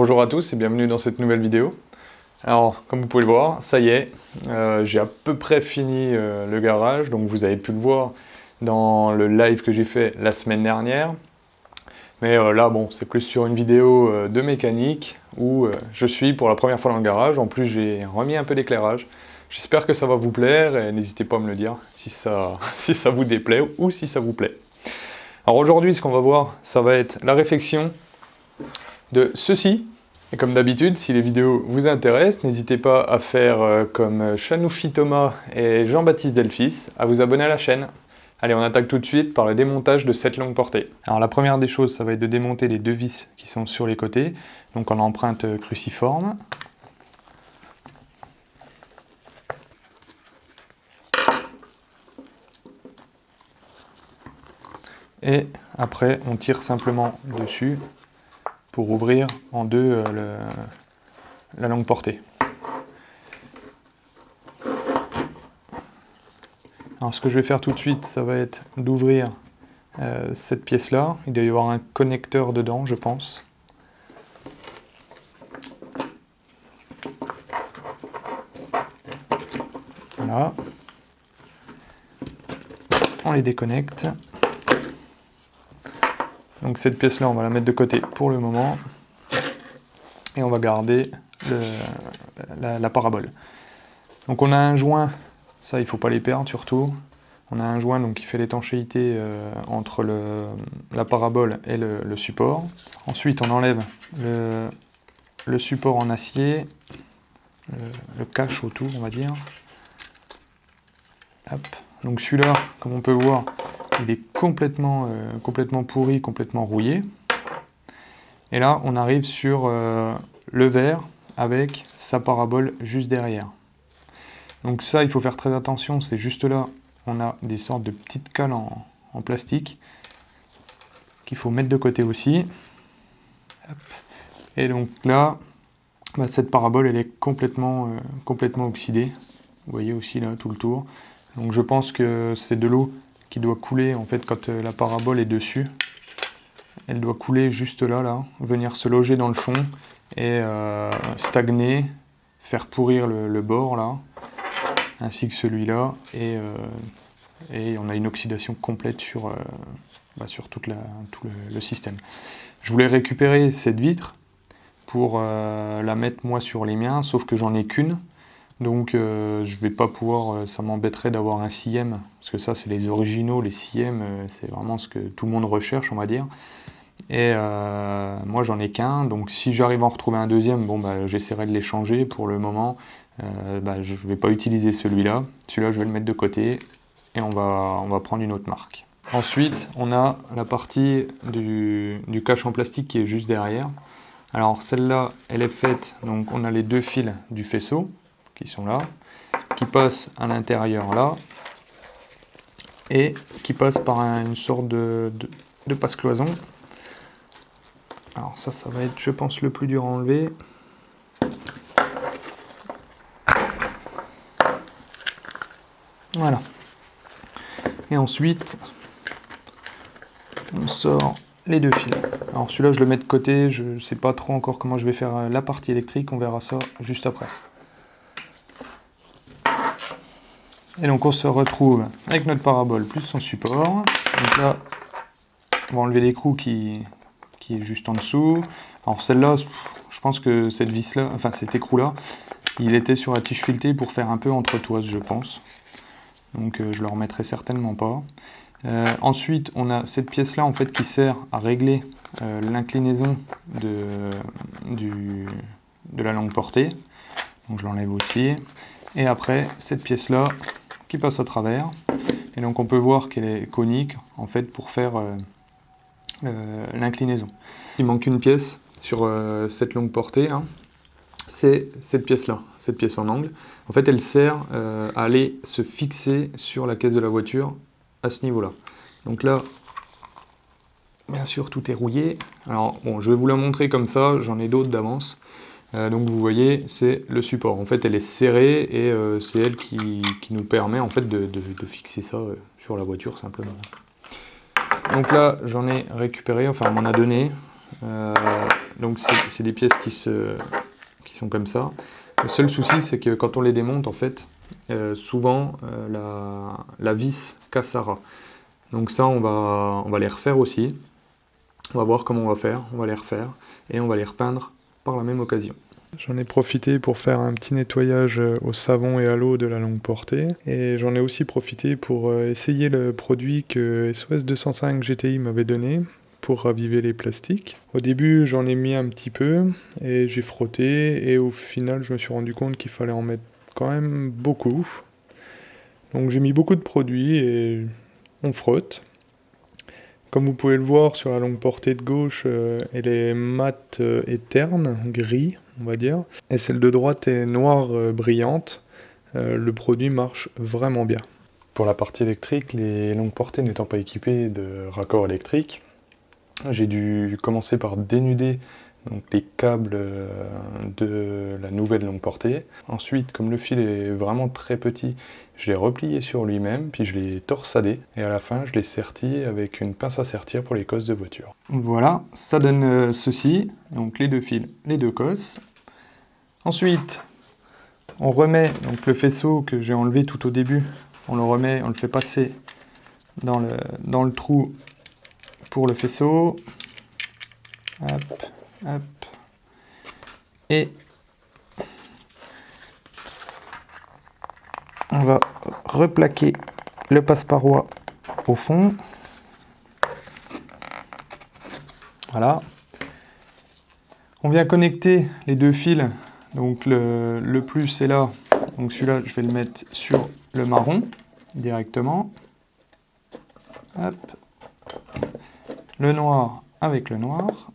Bonjour à tous et bienvenue dans cette nouvelle vidéo. Alors, comme vous pouvez le voir, ça y est, j'ai à peu près fini le garage, donc vous avez pu le voir dans le live que j'ai fait la semaine dernière. Mais là, bon, c'est plus sur une vidéo de mécanique où je suis pour la première fois dans le garage. En plus, j'ai remis un peu d'éclairage. J'espère que ça va vous plaire et n'hésitez pas à me le dire si ça, si ça vous déplaît ou si ça vous plaît. Alors aujourd'hui, ce qu'on va voir, ça va être la réflexion de ceci. Et comme d'habitude, si les vidéos vous intéressent, n'hésitez pas à faire comme Chanoufi Thomas et Jean-Baptiste Delphis, à vous abonner à la chaîne. Allez, on attaque tout de suite par le démontage de cette longue portée. Alors la première des choses, ça va être de démonter les deux vis qui sont sur les côtés, donc en empreinte cruciforme. Et après, on tire simplement dessus pour ouvrir en deux la longue portée. Alors ce que je vais faire tout de suite, ça va être d'ouvrir cette pièce-là. Il doit y avoir un connecteur dedans, je pense. Voilà. On les déconnecte. Donc cette pièce-là, on va la mettre de côté pour le moment. Et on va garder la parabole. Donc on a un joint, ça il ne faut pas les perdre surtout. On a un joint donc, qui fait l'étanchéité entre la parabole et le support. Ensuite on enlève le support en acier, le cache autour on va dire. Hop. Donc celui-là, comme on peut voir, il est complètement pourri, complètement rouillé. Et là on arrive sur le verre avec sa parabole juste derrière. Donc ça, il faut faire très attention, c'est juste là, on a des sortes de petites cales en plastique qu'il faut mettre de côté aussi. Hop. Et donc là, cette parabole, elle est complètement oxydée. Vous voyez aussi là, tout le tour. Donc je pense que c'est de l'eau qui doit couler, en fait, quand la parabole est dessus. Elle doit couler juste là, venir se loger dans le fond et stagner, faire pourrir le bord là, ainsi que celui-là, et on a une oxydation complète sur tout le système. Je voulais récupérer cette vitre pour la mettre moi sur les miens, sauf que j'en ai qu'une, donc je vais pas pouvoir, ça m'embêterait d'avoir un CM, parce que ça c'est les originaux, les CM, c'est vraiment ce que tout le monde recherche on va dire. Et moi j'en ai qu'un, donc si j'arrive à en retrouver un deuxième, bon j'essaierai de les changer. Pour le moment, je ne vais pas utiliser celui-là. Celui-là je vais le mettre de côté et on va prendre une autre marque. Ensuite, on a la partie du cache en plastique qui est juste derrière. Alors celle-là, elle est faite, donc on a les deux fils du faisceau qui sont là, qui passent à l'intérieur là, et qui passent par une sorte de passe-cloison. Alors ça va être, je pense, le plus dur à enlever. Voilà. Et ensuite, on sort les deux fils. Alors celui-là, je le mets de côté. Je ne sais pas trop encore comment je vais faire la partie électrique. On verra ça juste après. Et donc on se retrouve avec notre parabole plus son support. Donc là, on va enlever l'écrou qui est juste en dessous. Alors celle-là, je pense que cette vis-là, enfin cet écrou-là, il était sur la tige filetée pour faire un peu entretoise, je pense. Donc je le remettrai certainement pas. Ensuite, on a cette pièce-là en fait qui sert à régler l'inclinaison de la longue portée. Donc je l'enlève aussi. Et après, cette pièce-là qui passe à travers. Et donc on peut voir qu'elle est conique en fait pour faire l'inclinaison. Il manque une pièce sur cette longue portée, hein. C'est cette pièce-là, cette pièce en angle. En fait, elle sert à aller se fixer sur la caisse de la voiture à ce niveau-là. Donc là, bien sûr, tout est rouillé. Alors, bon, je vais vous la montrer comme ça, j'en ai d'autres d'avance. Donc vous voyez, c'est le support. En fait, elle est serrée et c'est elle qui nous permet en fait de fixer ça sur la voiture simplement. Donc là, j'en ai récupéré, enfin on m'en a donné donc c'est des pièces qui sont comme ça. Le seul souci, c'est que quand on les démonte, en fait, souvent la vis cassera. Donc ça, on va les refaire aussi. On va voir comment on va faire. On va les refaire et on va les repeindre par la même occasion. J'en ai profité pour faire un petit nettoyage au savon et à l'eau de la longue portée. Et j'en ai aussi profité pour essayer le produit que SOS 205 GTI m'avait donné pour raviver les plastiques. Au début, j'en ai mis un petit peu et j'ai frotté. Et au final, je me suis rendu compte qu'il fallait en mettre quand même beaucoup. Donc j'ai mis beaucoup de produits et on frotte. Comme vous pouvez le voir sur la longue portée de gauche, elle est mate et terne, gris on va dire. Et celle de droite est noire brillante. Le produit marche vraiment bien. Pour la partie électrique, les longues portées n'étant pas équipées de raccord électrique, j'ai dû commencer par dénuder donc, les câbles de la nouvelle longue portée. Ensuite, comme le fil est vraiment très petit, je l'ai replié sur lui-même, puis je l'ai torsadé, et à la fin, je l'ai serti avec une pince à sertir pour les cosses de voiture. Voilà, ça donne ceci, donc les deux fils, les deux cosses. Ensuite, on remet donc, le faisceau que j'ai enlevé tout au début, on le fait passer dans le trou pour le faisceau. Hop, hop. Et on va replaquer le passe-paroi au fond. Voilà. On vient connecter les deux fils. Donc le plus est là. Donc celui-là, je vais le mettre sur le marron directement. Hop. Le noir avec le noir.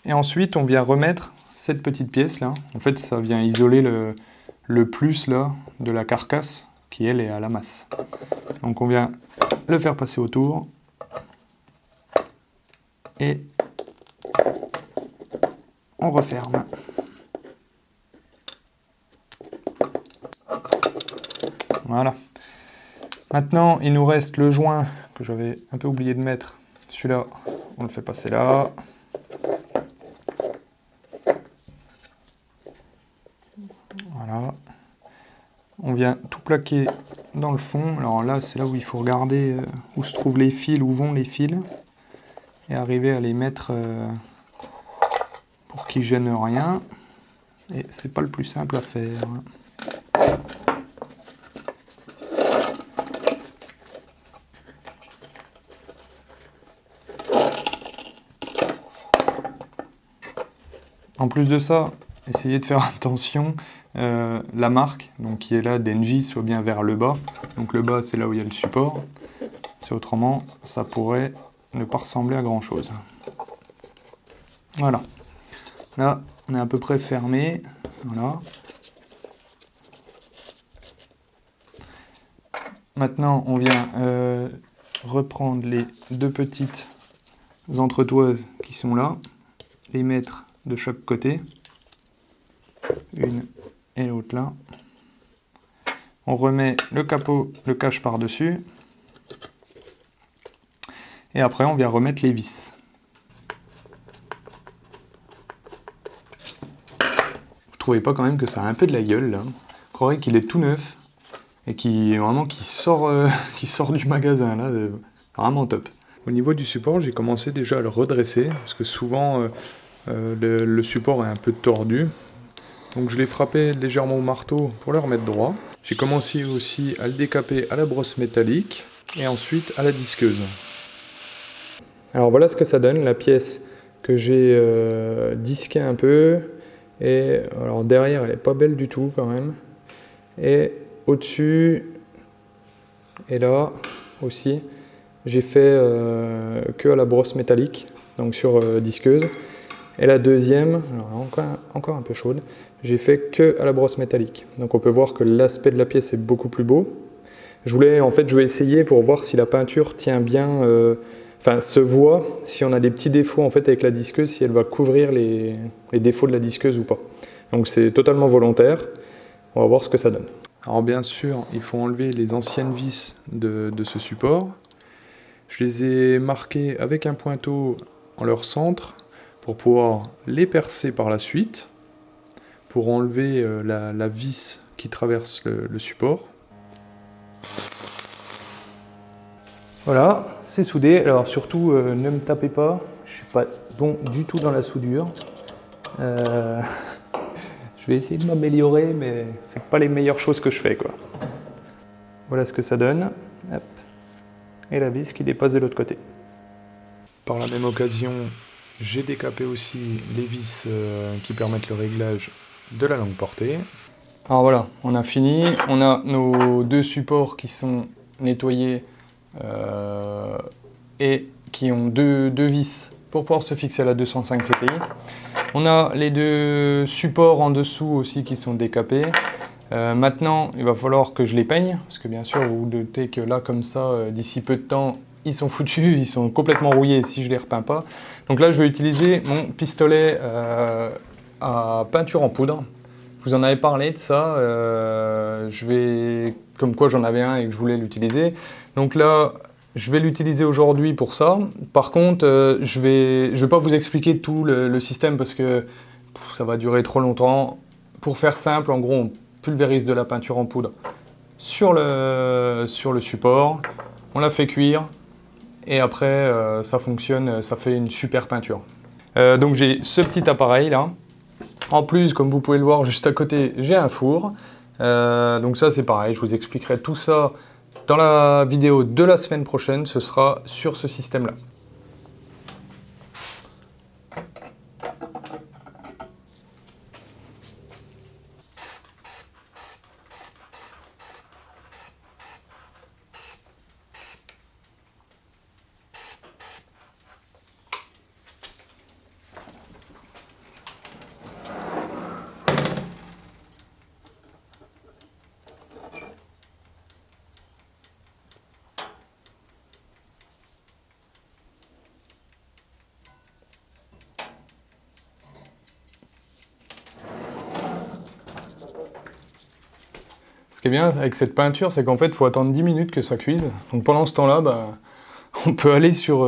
Et ensuite, on vient remettre cette petite pièce là. En fait, ça vient isoler le plus là de la carcasse qui, elle, est à la masse. Donc on vient le faire passer autour. Et on referme. Voilà. Maintenant, il nous reste le joint que j'avais un peu oublié de mettre. Celui-là, on le fait passer là. Voilà. On vient tout plaquer dans le fond. Alors là, c'est là où il faut regarder où se trouvent les fils, où vont les fils. Et arriver à les mettre pour qu'ils gênent rien. Et c'est pas le plus simple à faire. En plus de ça, essayez de faire attention, la marque donc, qui est là, Denji, soit bien vers le bas. Donc le bas, c'est là où il y a le support. C'est autrement, ça pourrait ne pas ressembler à grand chose. Voilà. Là, on est à peu près fermé. Voilà. Maintenant, on vient reprendre les deux petites entretoises qui sont là, les mettre de chaque côté, une et l'autre là. On remet le capot, le cache par-dessus. Et après, on vient remettre les vis. Vous trouvez pas quand même que ça a un peu de la gueule là? Je croirais qu'il est tout neuf et qui sort du magasin là, vraiment top. Au niveau du support, j'ai commencé déjà à le redresser parce que souvent le support est un peu tordu. Donc je l'ai frappé légèrement au marteau pour le remettre droit. J'ai commencé aussi à le décaper à la brosse métallique et ensuite à la disqueuse. Alors voilà ce que ça donne, la pièce que j'ai disquée un peu. Et alors derrière, elle n'est pas belle du tout quand même. Et au-dessus, et là aussi, j'ai fait que à la brosse métallique, donc sur disqueuse. Et la deuxième, alors encore un peu chaude, j'ai fait que à la brosse métallique. Donc on peut voir que l'aspect de la pièce est beaucoup plus beau. Je vais essayer pour voir si la peinture tient bien, se voit, si on a des petits défauts en fait avec la disqueuse, si elle va couvrir les défauts de la disqueuse ou pas. Donc c'est totalement volontaire. On va voir ce que ça donne. Alors bien sûr, il faut enlever les anciennes vis de ce support. Je les ai marquées avec un pointeau en leur centre pour pouvoir les percer par la suite, pour enlever la vis qui traverse le support. Voilà, c'est soudé. Alors surtout, ne me tapez pas, je suis pas bon du tout dans la soudure. Je vais essayer de m'améliorer, mais c'est pas les meilleures choses que je fais, quoi. Voilà ce que ça donne. Hop. Et la vis qui dépasse de l'autre côté. Par la même occasion, j'ai décapé aussi les vis qui permettent le réglage de la longue portée. Alors voilà, on a fini. On a nos deux supports qui sont nettoyés et qui ont deux vis pour pouvoir se fixer à la 205 CTI. On a les deux supports en dessous aussi qui sont décapés. Maintenant, il va falloir que je les peigne, parce que bien sûr, vous vous doutez que là, comme ça, d'ici peu de temps, ils sont foutus, ils sont complètement rouillés si je ne les repeins pas. Donc là, je vais utiliser mon pistolet à peinture en poudre. Je vous en avais parlé de ça, comme quoi j'en avais un et que je voulais l'utiliser. Donc là, je vais l'utiliser aujourd'hui pour ça. Par contre, je vais pas vous expliquer tout le système parce que ça va durer trop longtemps. Pour faire simple, en gros, on pulvérise de la peinture en poudre sur le support, on la fait cuire et après ça fonctionne, ça fait une super peinture. Donc j'ai ce petit appareil là. En plus, comme vous pouvez le voir juste à côté, j'ai un four. Donc ça c'est pareil, je vous expliquerai tout ça dans la vidéo de la semaine prochaine, ce sera sur ce système là. Ce qui est bien avec cette peinture, c'est qu'en fait, il faut attendre 10 minutes que ça cuise. Donc pendant ce temps-là, on peut aller sur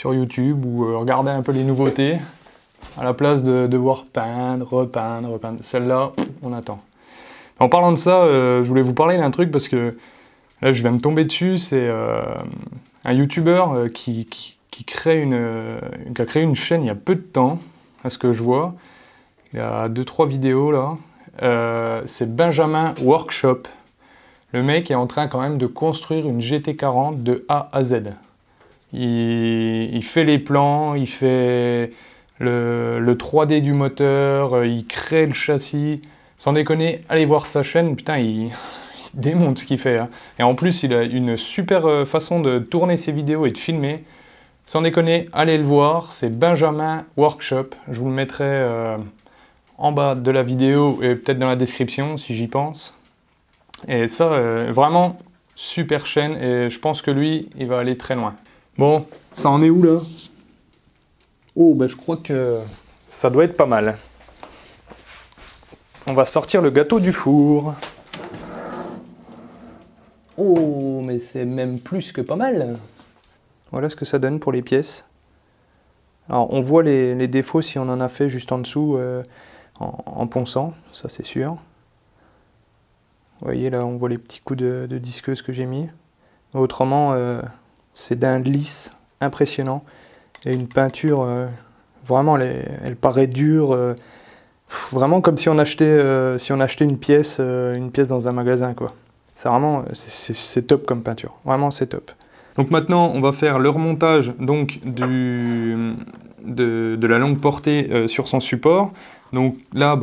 YouTube ou regarder un peu les nouveautés, à la place de devoir peindre, repeindre. Celle-là, on attend. En parlant de ça, je voulais vous parler d'un truc parce que là, je viens de tomber dessus. C'est un YouTuber qui a créé une chaîne il y a peu de temps, à ce que je vois. Il y a 2-3 vidéos là. C'est Benjamin Workshop. Le mec est en train quand même de construire une GT40 de A à Z. Il fait les plans, il fait le 3D du moteur, il crée le châssis. Sans déconner, allez voir sa chaîne, putain, il démonte ce qu'il fait. Hein. Et en plus, il a une super façon de tourner ses vidéos et de filmer. Sans déconner, allez le voir, c'est Benjamin Workshop. Je vous le mettrai en bas de la vidéo et peut-être dans la description si j'y pense. Et ça, vraiment, super chaîne et je pense que lui, il va aller très loin. Bon, ça en est où là? Oh, je crois que ça doit être pas mal. On va sortir le gâteau du four. Oh, mais c'est même plus que pas mal. Voilà ce que ça donne pour les pièces. Alors, on voit les défauts si on en a fait juste en dessous en ponçant, ça c'est sûr. Vous voyez là, on voit les petits coups de disqueuse que j'ai mis. Autrement, c'est d'un lisse impressionnant. Et une peinture, vraiment, elle paraît dure. Vraiment comme si on achetait une pièce dans un magasin, quoi. C'est vraiment, c'est top comme peinture. Vraiment, c'est top. Donc maintenant, on va faire le remontage donc, de la longue portée sur son support. Donc là,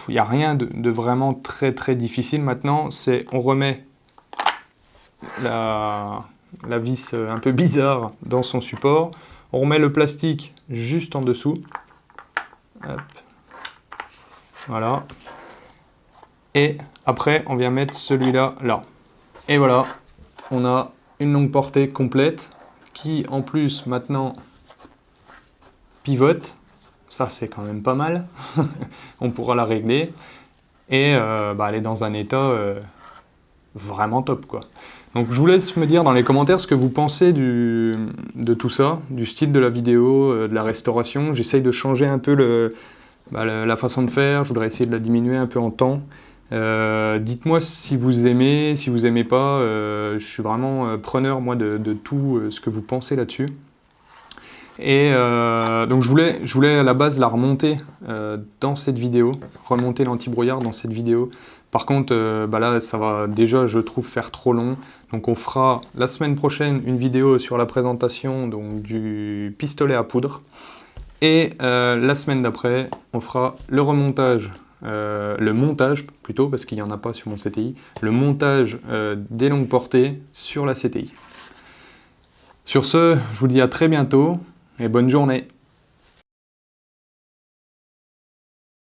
il n'y a rien de vraiment très très difficile maintenant. C'est on remet la vis un peu bizarre dans son support. On remet le plastique juste en dessous. Hop. Voilà. Et après, on vient mettre celui-là là. Et voilà, on a une longue portée complète qui en plus maintenant pivote. Ça c'est quand même pas mal. On pourra la régler et elle est dans un état vraiment top quoi. Donc je vous laisse me dire dans les commentaires ce que vous pensez de tout ça, du style de la vidéo, de la restauration. J'essaye de changer un peu la façon de faire, je voudrais essayer de la diminuer un peu en temps. Dites-moi si vous aimez, si vous aimez pas, je suis vraiment preneur moi de tout ce que vous pensez là-dessus. Et donc je voulais à la base la remonter dans cette vidéo, remonter l'anti-brouillard dans cette vidéo. Par contre, là, ça va déjà, je trouve, faire trop long. Donc on fera la semaine prochaine une vidéo sur la présentation donc, du pistolet à poudre. Et la semaine d'après, on fera le remontage, le montage plutôt, parce qu'il n'y en a pas sur mon CTI, le montage des longues portées sur la CTI. Sur ce, je vous dis à très bientôt et bonne journée.